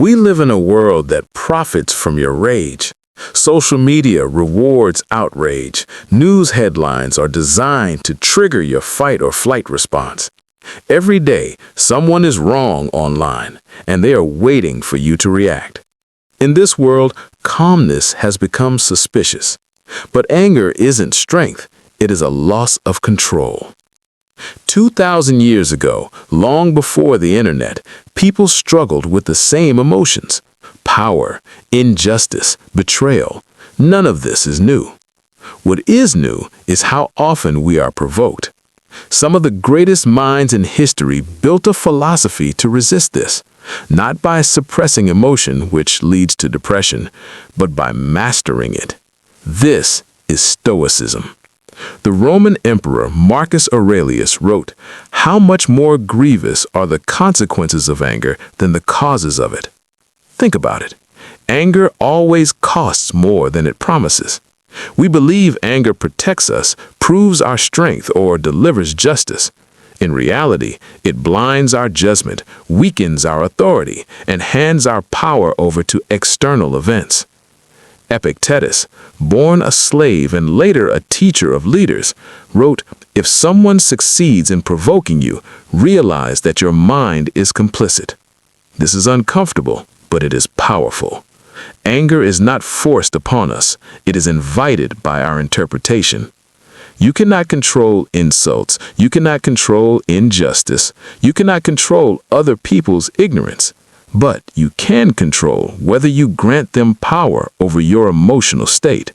We live in a world that profits from your rage. Social media rewards outrage. News headlines are designed to trigger your fight or flight response. Every day, someone is wrong online, and they are waiting for you to react. In this world, calmness has become suspicious. But anger isn't strength, it is a loss of control. 2,000 years ago, long before the internet, people struggled with the same emotions. Power, injustice, betrayal. None of this is new. What is new is how often we are provoked. Some of the greatest minds in history built a philosophy to resist this, not by suppressing emotion, which leads to depression, but by mastering it. This is Stoicism. The Roman Emperor Marcus Aurelius wrote, "How much more grievous are the consequences of anger than the causes of it." Think about it. Anger always costs more than it promises. We believe anger protects us, proves our strength, or delivers justice. In reality, it blinds our judgment, weakens our authority, and hands our power over to external events. Epictetus, born a slave and later a teacher of leaders, wrote, "If someone succeeds in provoking you, realize that your mind is complicit." This is uncomfortable, but it is powerful. Anger is not forced upon us, it is invited by our interpretation. You cannot control insults, you cannot control injustice, you cannot control other people's ignorance. But you can control whether you grant them power over your emotional state.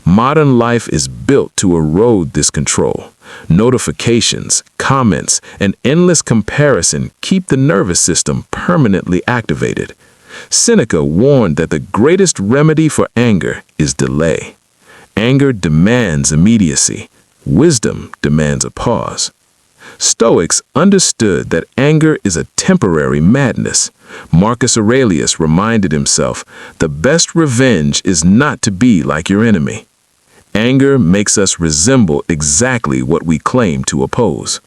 Modern life is built to erode this control. Notifications, comments, and endless comparison keep the nervous system permanently activated. Seneca warned that the greatest remedy for anger is delay. Anger demands immediacy. Wisdom demands a pause. Stoics understood that anger is a temporary madness. Marcus Aurelius reminded himself, "The best revenge is not to be like your enemy." Anger makes us resemble exactly what we claim to oppose.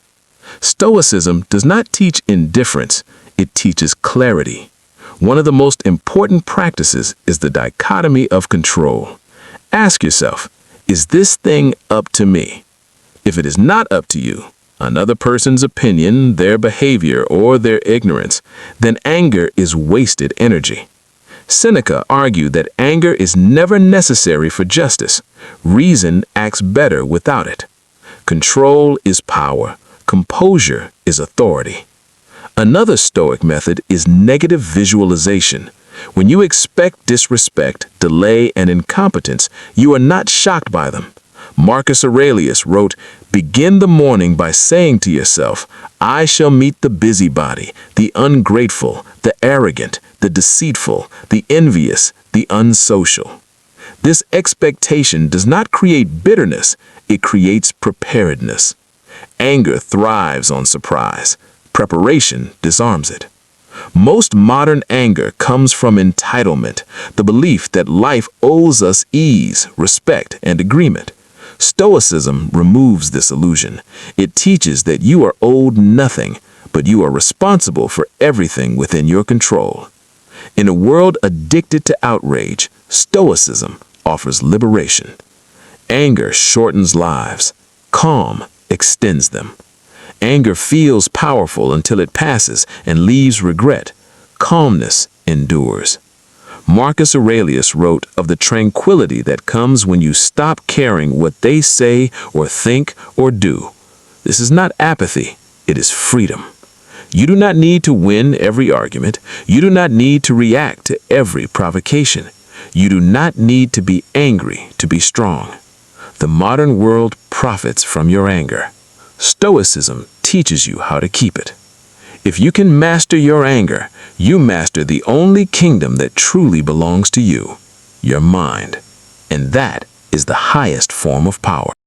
Stoicism does not teach indifference, it teaches clarity. One of the most important practices is the dichotomy of control. Ask yourself, is this thing up to me? If it is not up to you, another person's opinion, their behavior, or their ignorance, then anger is wasted energy. Seneca argued that anger is never necessary for justice. Reason acts better without it. Control is power. Composure is authority. Another Stoic method is negative visualization. When you expect disrespect, delay, and incompetence, you are not shocked by them. Marcus Aurelius wrote, "Begin the morning by saying to yourself, 'I shall meet the busybody, the ungrateful, the arrogant, the deceitful, the envious, the unsocial.'" This expectation does not create bitterness, it creates preparedness. Anger thrives on surprise. Preparation disarms it. Most modern anger comes from entitlement, the belief that life owes us ease, respect, and agreement. Stoicism removes this illusion. It teaches that you are owed nothing, but you are responsible for everything within your control. In a world addicted to outrage, Stoicism offers liberation. Anger shortens lives. Calm extends them. Anger feels powerful until it passes and leaves regret. Calmness endures. Marcus Aurelius wrote of the tranquility that comes when you stop caring what they say or think or do. This is not apathy, it is freedom. You do not need to win every argument. You do not need to react to every provocation. You do not need to be angry to be strong. The modern world profits from your anger. Stoicism teaches you how to keep it. If you can master your anger, you master the only kingdom that truly belongs to you, your mind. And that is the highest form of power.